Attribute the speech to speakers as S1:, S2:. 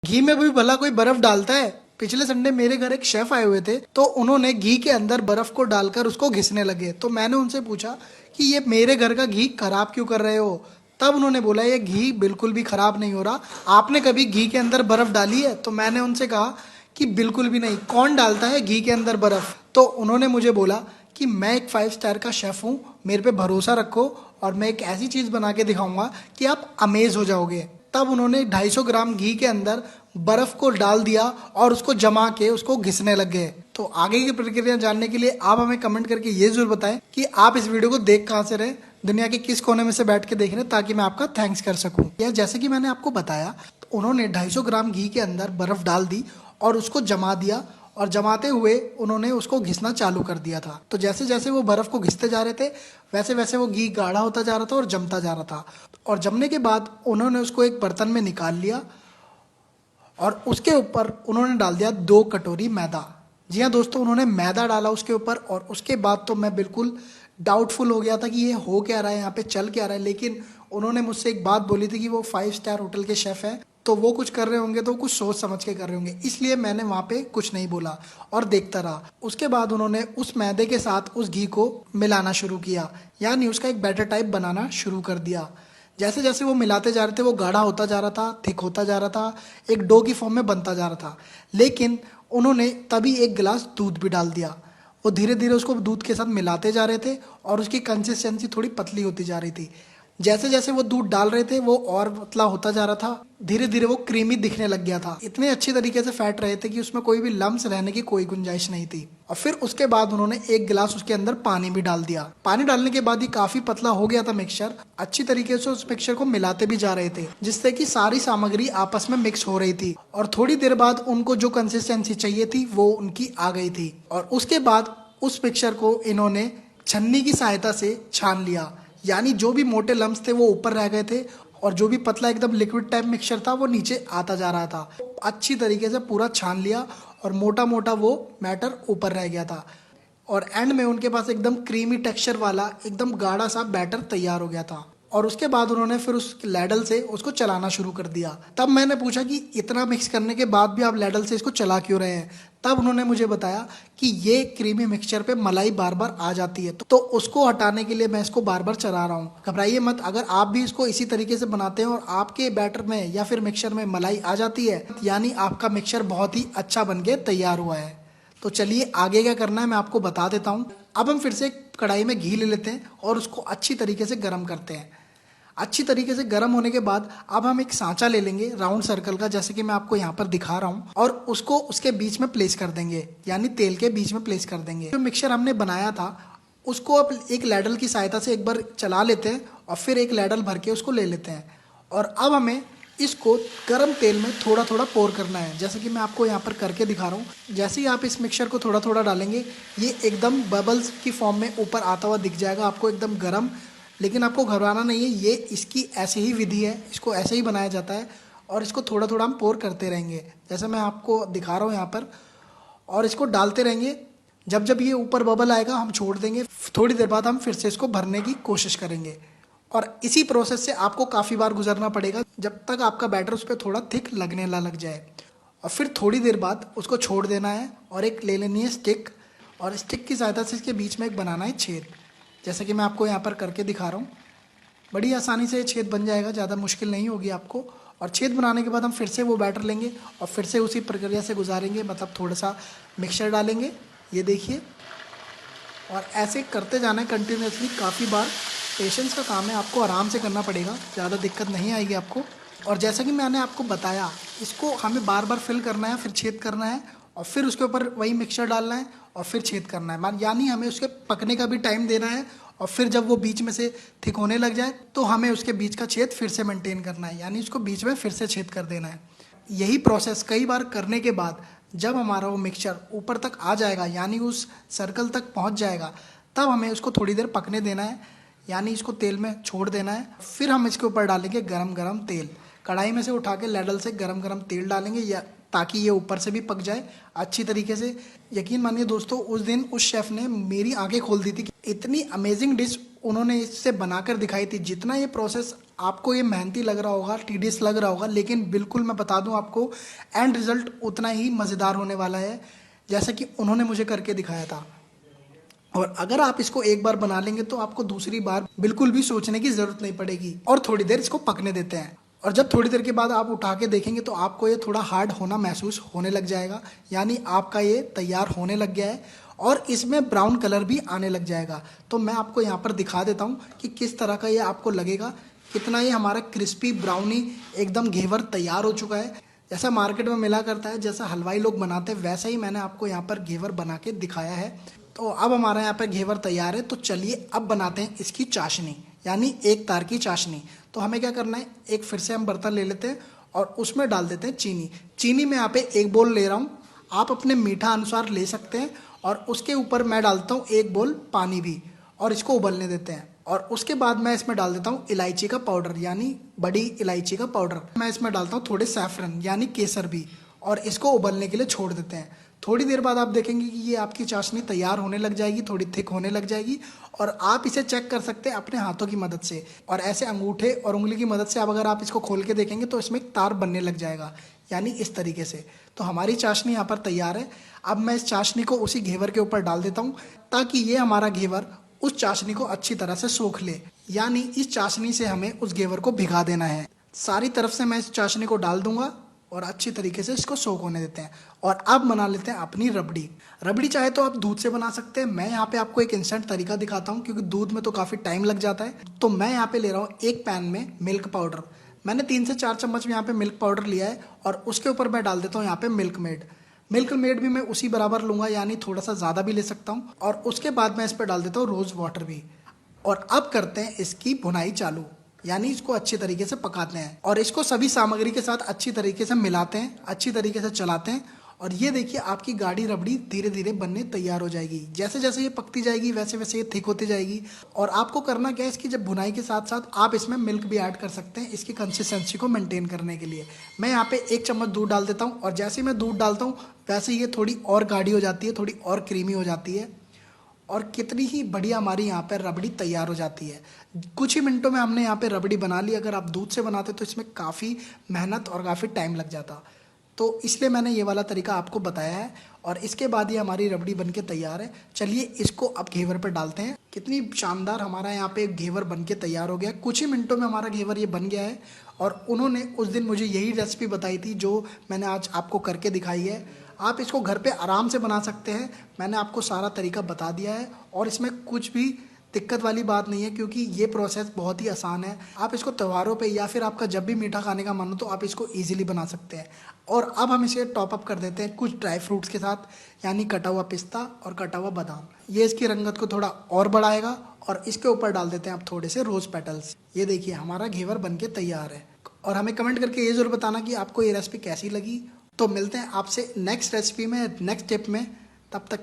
S1: घी में भी भला कोई बर्फ डालता है? पिछले संडे मेरे घर एक शेफ आए हुए थे, तो उन्होंने घी के अंदर बर्फ को डालकर उसको घिसने लगे। तो मैंने उनसे पूछा कि ये मेरे घर का घी खराब क्यों कर रहे हो? तब उन्होंने बोला ये घी बिल्कुल भी खराब नहीं हो रहा। आपने कभी घी के अंदर बर्फ डाली है? तो मैंने उनसे कहा कि बिल्कुल भी नहीं, कौन डालता है घी के अंदर बर्फ? तो उन्होंने मुझे बोला कि मैं एक 5 स्टार का शेफ हूँ, मेरे पे भरोसा रखो और मैं एक ऐसी चीज़ बना के दिखाऊंगा कि आप अमेज हो जाओगे। तब उन्होंने 250 ग्राम घी के अंदर बर्फ को डाल दिया और उसको जमा के उसको घिसने लग गए। तो आगे की प्रक्रिया जानने के लिए आप हमें कमेंट करके ये जरूर बताएं कि आप इस वीडियो को देख कहाँ से रहे, दुनिया के किस कोने में से बैठ के देख रहे हैं, ताकि मैं आपका थैंक्स कर सकूं। या जैसे कि मैंने आपको बताया, तो उन्होंने 250 ग्राम घी के अंदर बर्फ डाल दी और उसको जमा दिया, और जमाते हुए उन्होंने उसको घिसना चालू कर दिया था। तो जैसे जैसे वो बर्फ को घिसते जा रहे थे, वैसे वैसे वो घी गाढ़ा होता जा रहा था और जमता जा रहा था। और जमने के बाद उन्होंने उसको एक बर्तन में निकाल लिया और उसके ऊपर उन्होंने डाल दिया 2 कटोरी मैदा। जी हाँ दोस्तों, उन्होंने मैदा डाला उसके ऊपर, और उसके बाद तो मैं बिल्कुल डाउटफुल हो गया था कि ये हो क्या रहा है, यहाँ पे चल क्या रहा है। लेकिन उन्होंने मुझसे एक बात बोली थी कि वो 5 स्टार होटल के शेफ हैं, तो वो कुछ कर रहे होंगे तो कुछ सोच समझ के कर रहे होंगे, इसलिए मैंने वहाँ पे कुछ नहीं बोला और देखता रहा। उसके बाद उन्होंने उस मैदे के साथ उस घी को मिलाना शुरू किया, यानी उसका एक बैटर टाइप बनाना शुरू कर दिया। जैसे जैसे वो मिलाते जा रहे थे, वो गाढ़ा होता जा रहा था, थिक होता जा रहा था, एक डो की फॉर्म में बनता जा रहा था। लेकिन उन्होंने तभी एक गिलास दूध भी डाल दिया। वो धीरे धीरे उसको दूध के साथ मिलाते जा रहे थे और उसकी कंसिस्टेंसी थोड़ी पतली होती जा रही थी। जैसे जैसे वो दूध डाल रहे थे, वो और पतला होता जा रहा था। धीरे धीरे वो क्रीमी दिखने लग गया था। इतने अच्छी तरीके से फैट रहे थे कि उसमें कोई भी लम्स रहने की कोई गुंजाइश नहीं थी। और फिर उसके बाद उन्होंने एक गिलास उसके अंदर पानी भी डाल दिया। पानी डालने के बाद ही काफी पतला हो गया था मिक्सचर। अच्छी तरीके से उस मिक्सचर को मिलाते भी जा रहे थे, जिससे कि सारी सामग्री आपस में मिक्स हो रही थी। और थोड़ी देर बाद उनको जो कंसिस्टेंसी चाहिए थी वो उनकी आ गई थी। और उसके बाद उस मिक्सचर को इन्होंने छन्नी की सहायता से छान लिया, यानी जो भी मोटे लम्स थे वो ऊपर रह गए थे और जो भी पतला एकदम लिक्विड टाइप मिक्सचर था वो नीचे आता जा रहा था। अच्छी तरीके से पूरा छान लिया और मोटा मोटा वो मैटर ऊपर रह गया था। और एंड में उनके पास एकदम क्रीमी टेक्सचर वाला एकदम गाढ़ा सा बैटर तैयार हो गया था। और उसके बाद उन्होंने फिर उस लैडल से उसको चलाना शुरू कर दिया। तब मैंने पूछा कि इतना मिक्स करने के बाद भी आप लैडल से इसको चला क्यों रहे हैं? तब उन्होंने मुझे बताया कि ये क्रीमी मिक्सचर पे मलाई बार बार आ जाती है, तो उसको हटाने के लिए मैं इसको बार बार चला रहा हूँ। घबराइए मत, अगर आप भी इसको इसी तरीके से बनाते हैं और आपके बैटर में या फिर मिक्सचर में मलाई आ जाती है, यानी आपका मिक्सचर बहुत ही अच्छा बन के तैयार हुआ है। तो चलिए आगे क्या करना है मैं आपको बता देता हूँ। अब हम फिर से एक कढ़ाई में घी ले लेते हैं और उसको अच्छी तरीके से गर्म करते हैं। अच्छी तरीके से गर्म होने के बाद अब हम एक सांचा ले लेंगे राउंड सर्कल का, जैसे कि मैं आपको यहाँ पर दिखा रहा हूँ, और उसको उसके बीच में प्लेस कर देंगे, यानी तेल के बीच में प्लेस कर देंगे। जो मिक्सचर हमने बनाया था उसको अब एक लैडल की सहायता से एक बार चला लेते हैं और फिर एक लैडल भर के उसको ले लेते हैं। और अब हमें इसको गर्म तेल में थोड़ा थोड़ा पोर करना है, जैसे कि मैं आपको यहाँ पर करके दिखा रहा हूँ। जैसे ही आप इस मिक्सचर को थोड़ा थोड़ा डालेंगे, ये एकदम बबल्स की फॉर्म में ऊपर आता हुआ दिख जाएगा आपको, एकदम गर्म। लेकिन आपको घबराना नहीं है, ये इसकी ऐसे ही विधि है, इसको ऐसे ही बनाया जाता है। और इसको थोड़ा थोड़ा हम पोर करते रहेंगे, जैसे मैं आपको दिखा रहा हूँ यहाँ पर, और इसको डालते रहेंगे। जब जब ये ऊपर बबल आएगा हम छोड़ देंगे, थोड़ी देर बाद हम फिर से इसको भरने की कोशिश करेंगे। और इसी प्रोसेस से आपको काफ़ी बार गुजरना पड़ेगा जब तक आपका बैटर उस पर थोड़ा थिक लगने ना लग जाए। और फिर थोड़ी देर बाद उसको छोड़ देना है और एक ले लेनी है स्टिक, और स्टिक की सहायता से इसके बीच में एक बनाना है छेद, जैसे कि मैं आपको यहाँ पर करके दिखा रहा हूँ। बड़ी आसानी से ये छेद बन जाएगा, ज़्यादा मुश्किल नहीं होगी आपको। और छेद बनाने के बाद हम फिर से वो बैटर लेंगे और फिर से उसी प्रक्रिया से गुजारेंगे, मतलब थोड़ा सा मिक्सचर डालेंगे, ये देखिए, और ऐसे करते जाना है कंटिन्यूसली काफ़ी बार। पेशेंस का काम है, आपको आराम से करना पड़ेगा, ज़्यादा दिक्कत नहीं आएगी आपको। और जैसा कि मैंने आपको बताया, इसको हमें बार बार फिल करना है, फिर छेद करना है और फिर उसके ऊपर वही मिक्सचर डालना है और फिर छेद करना है, यानी हमें उसके पकने का भी टाइम देना है। और फिर जब वो बीच में से थिक होने लग जाए तो हमें उसके बीच का छेद फिर से मेंटेन करना है, यानी उसको बीच में फिर से छेद कर देना है। यही प्रोसेस कई बार करने के बाद जब हमारा वो मिक्सचर ऊपर तक आ जाएगा, यानी उस सर्कल तक पहुंच जाएगा, तब हमें उसको थोड़ी देर पकने देना है, यानी इसको तेल में छोड़ देना है। फिर हम इसके ऊपर डालेंगे गरम गरम तेल, कढ़ाई में से उठा के लैडल से गरम गरम तेल डालेंगे, या ताकि ये ऊपर से भी पक जाए अच्छी तरीके से। यकीन मानिए दोस्तों, उस दिन उस शेफ़ ने मेरी आंखें खोल दी थी कि इतनी अमेजिंग डिश उन्होंने इससे बनाकर दिखाई थी। जितना ये प्रोसेस आपको ये मेहनती लग रहा होगा, टीडियस लग रहा होगा, लेकिन बिल्कुल मैं बता दूं आपको, एंड रिजल्ट उतना ही मज़ेदार होने वाला है जैसा कि उन्होंने मुझे करके दिखाया था। और अगर आप इसको एक बार बना लेंगे तो आपको दूसरी बार बिल्कुल भी सोचने की जरूरत नहीं पड़ेगी। और थोड़ी देर इसको पकने देते हैं, और जब थोड़ी देर के बाद आप उठा के देखेंगे तो आपको ये थोड़ा हार्ड होना महसूस होने लग जाएगा, यानी आपका ये तैयार होने लग गया है और इसमें ब्राउन कलर भी आने लग जाएगा। तो मैं आपको यहाँ पर दिखा देता हूँ कि किस तरह का ये आपको लगेगा, कितना ये हमारा क्रिस्पी ब्राउनी एकदम घेवर तैयार हो चुका है। जैसा मार्केट में मिला करता है, जैसा हलवाई लोग बनाते हैं, वैसा ही मैंने आपको यहाँ पर घेवर बना के दिखाया है। तो अब हमारा यहाँ पर घेवर तैयार है। तो चलिए अब बनाते हैं इसकी चाशनी, यानी एक तार की चाशनी। तो हमें क्या करना है, एक फिर से हम बर्तन ले लेते हैं और उसमें डाल देते हैं चीनी। चीनी में यहाँ पे 1 बोल ले रहा हूँ, आप अपने मीठा अनुसार ले सकते हैं। और उसके ऊपर मैं डालता हूँ 1 बोल पानी भी, और इसको उबलने देते हैं। और उसके बाद मैं इसमें डाल देता हूँ इलायची का पाउडर, यानी बड़ी इलायची का पाउडर। मैं इसमें डालता हूँ थोड़े सैफरन यानी केसर भी, और इसको उबलने के लिए छोड़ देते हैं। थोड़ी देर बाद आप देखेंगे कि ये आपकी चाशनी तैयार होने लग जाएगी, थोड़ी थिक होने लग जाएगी। और आप इसे चेक कर सकते हैं अपने हाथों की मदद से, और ऐसे अंगूठे और उंगली की मदद से अब अगर आप इसको खोल के देखेंगे तो इसमें एक तार बनने लग जाएगा, यानी इस तरीके से। तो हमारी चाशनी यहाँ पर तैयार है। अब मैं इस चाशनी को उसी घेवर के ऊपर डाल देता हूँ, ताकि ये हमारा घेवर उस चाशनी को अच्छी तरह से सोख ले, यानी इस चाशनी से हमें उस घेवर को भिगा देना है। सारी तरफ से मैं इस चाशनी को डाल दूंगा और अच्छी तरीके से इसको सोख होने देते हैं। और अब बना लेते हैं अपनी रबड़ी। रबड़ी चाहे तो आप दूध से बना सकते हैं, मैं यहाँ पे आपको एक इंस्टेंट तरीका दिखाता हूँ, क्योंकि दूध में तो काफ़ी टाइम लग जाता है। तो मैं यहाँ पे ले रहा हूँ एक पैन में मिल्क पाउडर। मैंने 3 से 4 चम्मच यहाँ पे मिल्क पाउडर लिया है, और उसके ऊपर मैं डाल देता हूँ यहाँ पे मिल्क मेड। मिल्क मेड भी मैं उसी बराबर लूँगा, यानी थोड़ा सा ज़्यादा भी ले सकता हूँ। और उसके बाद मैं इस पर डाल देता हूँ रोज़ वाटर भी। और अब करते हैं इसकी भुनाई चालू, यानी इसको अच्छी तरीके से पकाते हैं और इसको सभी सामग्री के साथ अच्छी तरीके से मिलाते हैं, अच्छी तरीके से चलाते हैं। और ये देखिए आपकी गाढ़ी रबड़ी धीरे धीरे बनने तैयार हो जाएगी। जैसे जैसे ये पकती जाएगी वैसे वैसे ये थिक होती जाएगी। और आपको करना क्या है, इसकी जब भुनाई के साथ साथ आप इसमें मिल्क भी ऐड कर सकते हैं इसकी कंसिस्टेंसी को मेंटेन करने के लिए। मैं यहाँ पे 1 चम्मच दूध डाल देता हूँ, और जैसे ही मैं दूध डालता हूँ वैसे ये थोड़ी और गाढ़ी हो जाती है, थोड़ी और क्रीमी हो जाती है। और कितनी ही बढ़िया हमारी यहाँ पर रबड़ी तैयार हो जाती है। कुछ ही मिनटों में हमने यहाँ पे रबड़ी बना ली। अगर आप दूध से बनाते तो इसमें काफ़ी मेहनत और काफ़ी टाइम लग जाता, तो इसलिए मैंने ये वाला तरीका आपको बताया है। और इसके बाद ये हमारी रबड़ी बनके तैयार है। चलिए इसको अब घेवर पर डालते हैं। कितनी शानदार हमारा यहाँ पे घेवर बनके तैयार हो गया। कुछ ही मिनटों में हमारा घेवर ये बन गया है। और उन्होंने उस दिन मुझे यही रेसिपी बताई थी जो मैंने आज आपको करके दिखाई है। आप इसको घर पे आराम से बना सकते हैं, मैंने आपको सारा तरीका बता दिया है। और इसमें कुछ भी दिक्कत वाली बात नहीं है, क्योंकि ये प्रोसेस बहुत ही आसान है। आप इसको त्योहारों पे या फिर आपका जब भी मीठा खाने का मन हो तो आप इसको इजीली बना सकते हैं। और अब हम इसे टॉप अप कर देते हैं कुछ ड्राई फ्रूट्स के साथ, यानी कटा हुआ पिस्ता और कटा हुआ बादाम। ये इसकी रंगत को थोड़ा और बढ़ाएगा। और इसके ऊपर डाल देते हैं आप थोड़े से रोज़ पेटल्स। ये देखिए हमारा घेवर बन के तैयार है। और हमें कमेंट करके ये ज़रूर बताना कि आपको ये रेसिपी कैसी लगी। तो मिलते हैं आपसे नेक्स्ट रेसिपी में, नेक्स्ट टिप में। तब तक